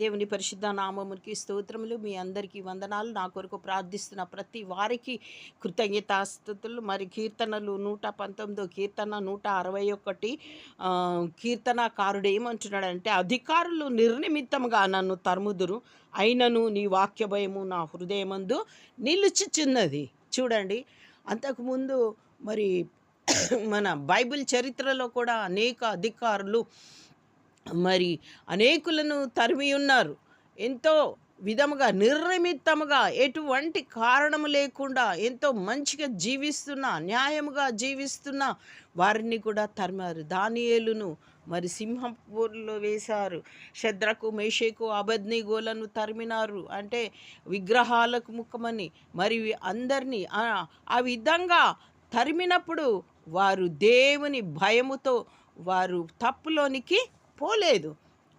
దేవుని పరిశుద్ధ నామమునికి స్తోత్రములు. మీ అందరికీ వందనాలు. నా కొరకు ప్రార్థిస్తున్న ప్రతి వారికి కృతజ్ఞతాస్తుతులు. మరి కీర్తనలు 119 కీర్తన 161 కీర్తనకారుడు ఏమంటున్నాడంటే, అధికారులు నిర్నిమిత్తముగా నన్ను తరుముదురు, అయినను నీ వాక్య భయము నా హృదయమందు నిలుచుచున్నది. చూడండి, అంతకుముందు మరి మన బైబిల్ చరిత్రలో కూడా అనేక అధికారులు మరి అనేకులను తరిమి ఉన్నారు. ఎంతో విధముగా నిర్నిమిత్తముగా ఎటువంటి కారణము లేకుండా ఎంతో మంచిగా జీవిస్తున్న, న్యాయముగా జీవిస్తున్న వారిని కూడా తరిమారు. దానియేలును మరి సింహపురిలో వేశారు. షద్రకు, మేషకు, అబేద్నెగోలను తరిమినారు. అంటే విగ్రహాలకు ముఖమని మరి అందరినీ ఆ విధంగా తరిమినప్పుడు వారు దేవుని భయముతో వారు తప్పులోనికి పోలేదు.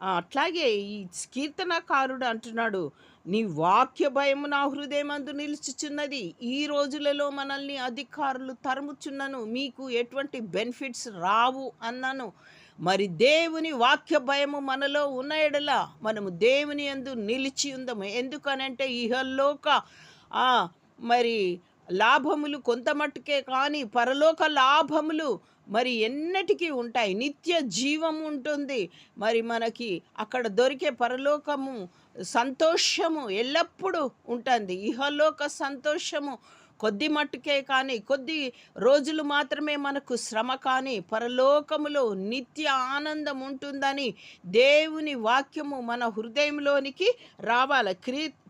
అట్లాగే ఈ కీర్తనకారుడు అంటున్నాడు, నీ వాక్య భయము నా హృదయమందు నిలుచుచున్నది. ఈ రోజులలో మనల్ని అధికారులు తరుముచున్నను, మీకు ఎటువంటి బెనిఫిట్స్ రావు అన్నాను. మరి దేవుని వాక్య భయము మనలో ఉన్న ఎడల మనము దేవుని యందు నిలిచి ఉందము. ఎందుకనంటే ఇహలోక మరి లాభములు కొంత మట్టుకే, కానీ పరలోక లాభములు మరి ఎన్నటికీ ఉంటాయి. నిత్య జీవం ఉంటుంది. మరి మనకి అక్కడ దొరికే పరలోకము సంతోషము ఎల్లప్పుడూ ఉంటుంది. ఇహలోక సంతోషము కొద్ది మట్టుకే, కానీ కొద్ది రోజులు మాత్రమే మనకు శ్రమ, కానీ పరలోకములో నిత్య ఆనందం ఉంటుందని దేవుని వాక్యము మన హృదయంలోనికి రావాలి.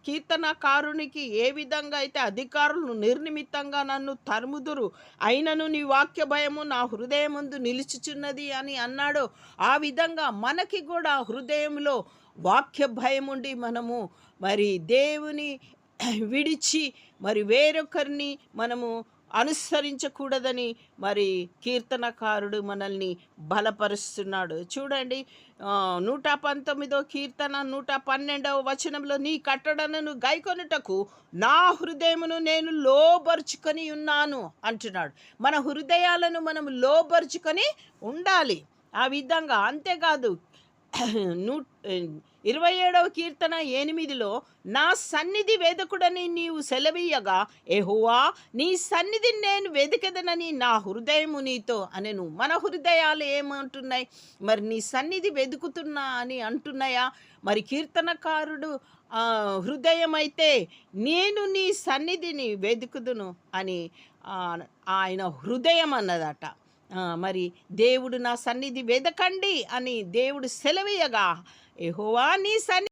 కీర్తనకారునికి ఏ విధంగా అయితే అధికారులు నిర్నిమిత్తంగా నన్ను తరుముదురు, అయినను నీ వాక్య భయము నా హృదయమందు నిలుచుచున్నది అని అన్నాడో, ఆ విధంగా మనకి కూడా హృదయంలో వాక్య భయం ఉండి మనము మరి దేవుని విడిచి మరి వేరొకరిని మనము అనుసరించకూడదని మరి కీర్తనకారుడు మనల్ని బలపరుస్తున్నాడు. చూడండి, 119 కీర్తన 112 వచనంలో, నీ కట్టడలను గైకొనుటకు నా హృదయమును నేను లోబరుచుకొని ఉన్నాను అంటున్నాడు. మన హృదయాలను మనం లోబరుచుకొని ఉండాలి. ఆ విధంగా అంతేకాదు, 27వ కీర్తన 8లో, నా సన్నిధి వెదకుడని నీవు సెలవీయగా, యెహోవా నీ సన్నిధిని నేను వెదకెదనని నా హృదయము నీతో అనెను. మన హృదయాలు ఏమంటున్నాయి? మరి నీ సన్నిధి వెతుకుతున్నా అని అంటున్నాయా? మరి కీర్తనకారుడు హృదయం అయితే, నేను నీ సన్నిధిని వెతుకుదును అని ఆయన హృదయం అన్నదట. మరి దేవుడు నా సన్నిధి వెదకండి అని దేవుడు సెలవీయగా, యెహోవా నీ సన్నిధి